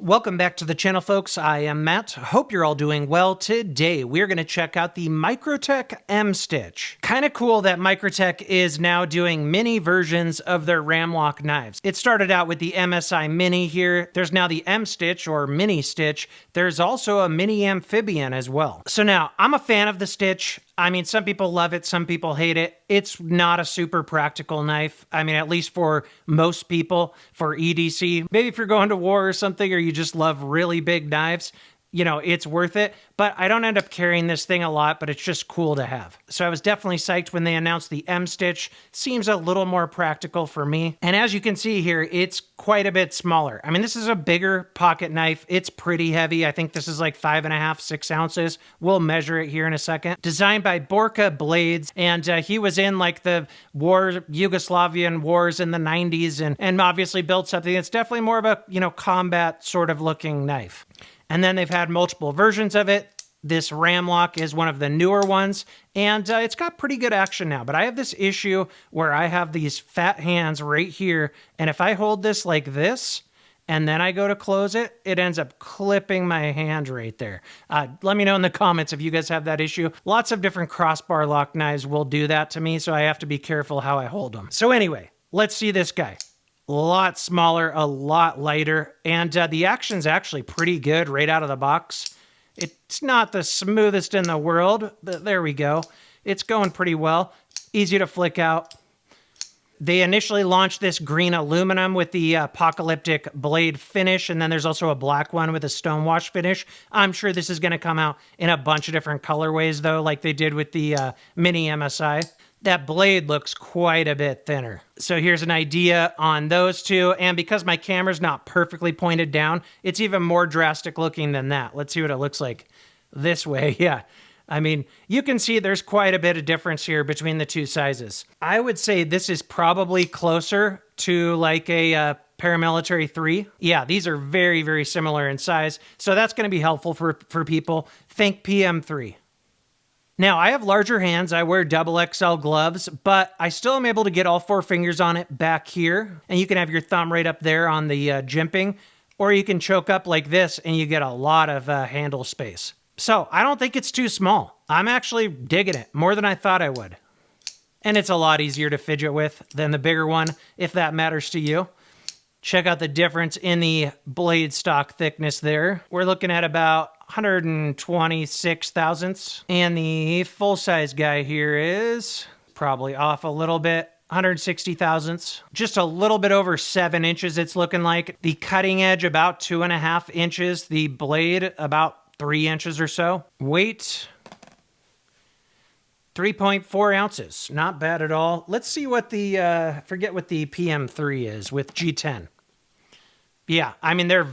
Welcome back to the channel, folks. I am Matt. Hope you're all doing well. Today, we're going to check out the Microtech M-Stitch. Kind of cool that Microtech is now doing mini versions of their RAM-LOK knives. It started out with the MSI Mini here. There's now the M-Stitch or Mini Stitch. There's also a Mini Amphibian as well. So now, I'm a fan of the Stitch. I mean, some people love it, some people hate it. It's not a super practical knife. I mean, at least for most people, for EDC. Maybe if you're going to war or something, or you just love really big knives, you know, it's worth it. But I don't end up carrying this thing a lot, but it's just cool to have. So I was definitely psyched when they announced the M-Stitch. Seems a little more practical for me. And as you can see here, it's quite a bit smaller. I mean, this is a bigger pocket knife. It's pretty heavy. I think this is like 5.5, 6 ounces. We'll measure it here in a second. Designed by Borka Blades, and he was in like the Yugoslavian wars in the 90s, and obviously built something that's definitely more of a, you know, combat sort of looking knife. And then they've had multiple versions of it. This RAM-LOK is one of the newer ones, and it's got pretty good action now. But I have this issue where I have these fat hands right here, and if I hold this like this, and then I go to close it, it ends up clipping my hand right there. Let me know in the comments if you guys have that issue. Lots of different crossbar lock knives will do that to me, so I have to be careful how I hold them. So anyway, let's see this guy. A lot smaller, a lot lighter, and the action's actually pretty good right out of the box. It's not the smoothest in the world, but there we go. It's going pretty well. Easy to flick out. They initially launched this green aluminum with the apocalyptic blade finish, and then there's also a black one with a stonewash finish. I'm sure this is going to come out in a bunch of different colorways, though, like they did with the Mini MSI. That blade looks quite a bit thinner. So here's an idea on those two. And because my camera's not perfectly pointed down, it's even more drastic looking than that. Let's see what it looks like this way. Yeah. I mean, you can see there's quite a bit of difference here between the two sizes. I would say this is probably closer to like a Paramilitary 3. Yeah, these are very, very similar in size. So that's going to be helpful for people. Think PM3. Now, I have larger hands. I wear XXL gloves, but I still am able to get all 4 fingers on it back here. And you can have your thumb right up there on the jimping, or you can choke up like this and you get a lot of handle space. So I don't think it's too small. I'm actually digging it more than I thought I would. And it's a lot easier to fidget with than the bigger one, if that matters to you. Check out the difference in the blade stock thickness there. We're looking at about 126 thousandths. And the full-size guy here is probably off a little bit. 160 thousandths. Just a little bit over 7 inches it's looking like. The cutting edge about 2.5 inches. The blade about 3 inches or so. Weight 3.4 ounces. Not bad at all. Let's see what the, forget what the PM3 is with G10. Yeah, I mean, they're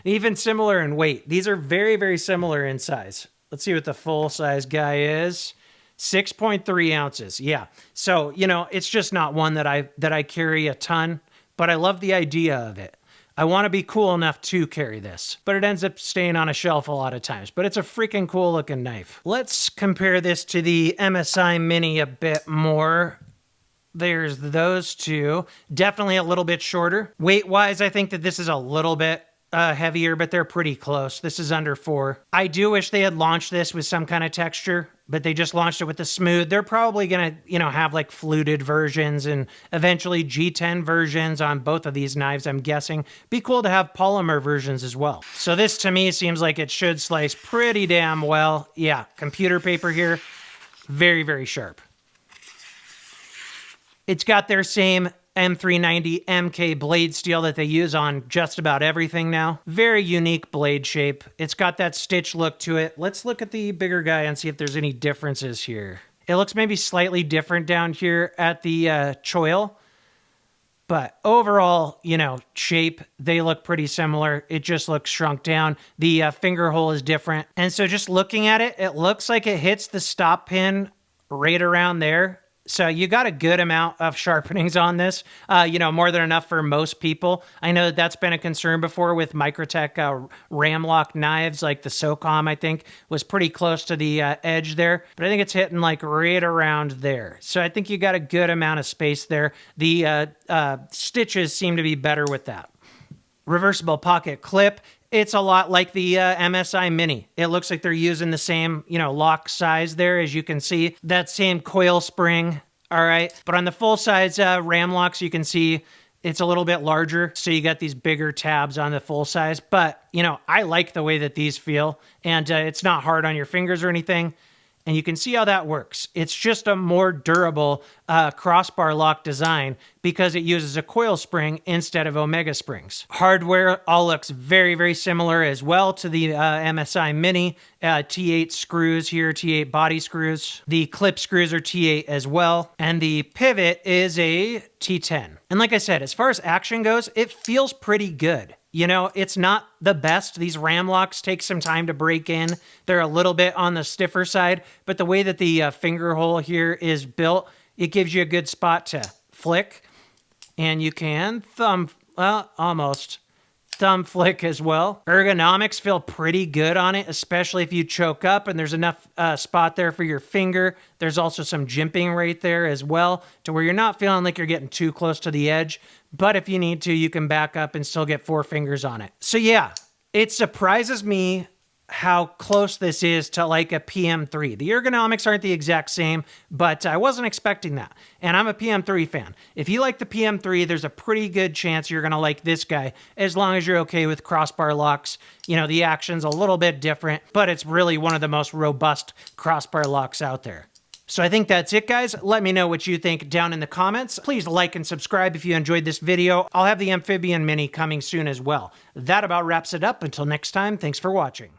even similar in weight. These are very, very similar in size. Let's see what the full-size guy is. 6.3 ounces. Yeah. So, you know, it's just not one that I carry a ton, but I love the idea of it. I want to be cool enough to carry this, but it ends up staying on a shelf a lot of times. But it's a freaking cool looking knife. Let's compare this to the MSI Mini a bit more. There's those two. Definitely a little bit shorter. Weight-wise, I think that this is a little bit heavier, but they're pretty close. This is under 4. I do wish they had launched this with some kind of texture, but they just launched it with the smooth. They're probably going to, you know, have like fluted versions and eventually G10 versions on both of these knives, I'm guessing. Be cool to have polymer versions as well. So this to me seems like it should slice pretty damn well. Yeah, computer paper here. Very, very sharp. It's got their same M390 MK blade steel that they use on just about everything now. Very unique blade shape. It's got that stitch look to it. Let's look at the bigger guy and see if there's any differences here. It looks maybe slightly different down here at the choil. But overall, you know, shape, they look pretty similar. It just looks shrunk down. The finger hole is different. And so just looking at it, it looks like it hits the stop pin right around there. So you got a good amount of sharpenings on this, you know, more than enough for most people. I know that that's been a concern before with Microtech RAM-LOK knives, like the SOCOM, I think, was pretty close to the edge there. But I think it's hitting like right around there. So I think you got a good amount of space there. The stitches seem to be better with that. reversible pocket clip. It's a lot like the MSI Mini. It looks like they're using the same, lock size there, as you can see. That same coil spring, all right? But on the full-size RAM-LOKs, you can see it's a little bit larger, so you got these bigger tabs on the full-size. But, I like the way that these feel, and it's not hard on your fingers or anything. And you can see how that works. It's just a more durable crossbar lock design because it uses a coil spring instead of Omega springs. Hardware all looks very, very similar as well to the MSI Mini. T8 screws here, T8 body screws. The clip screws are T8 as well. And the pivot is a T10. And like I said, as far as action goes, it feels pretty good. It's not the best. These RAM-LOKs take some time to break in. They're a little bit on the stiffer side, but the way that the finger hole here is built, it gives you a good spot to flick. And you can almost thumb flick as well. Ergonomics feel pretty good on it, especially if you choke up and there's enough spot there for your finger. There's also some jimping right there as well to where you're not feeling like you're getting too close to the edge. But if you need to, you can back up and still get 4 fingers on it. So yeah, it surprises me how close this is to like a PM3. The ergonomics aren't the exact same, but I wasn't expecting that. And I'm a PM3 fan. If you like the PM3, there's a pretty good chance you're gonna like this guy, as long as you're okay with crossbar locks. The action's a little bit different, but it's really one of the most robust crossbar locks out there. So I think that's it, guys. Let me know what you think down in the comments. Please like and subscribe if you enjoyed this video. I'll have the Amphibian Mini coming soon as well. That about wraps it up. Until next time, thanks for watching.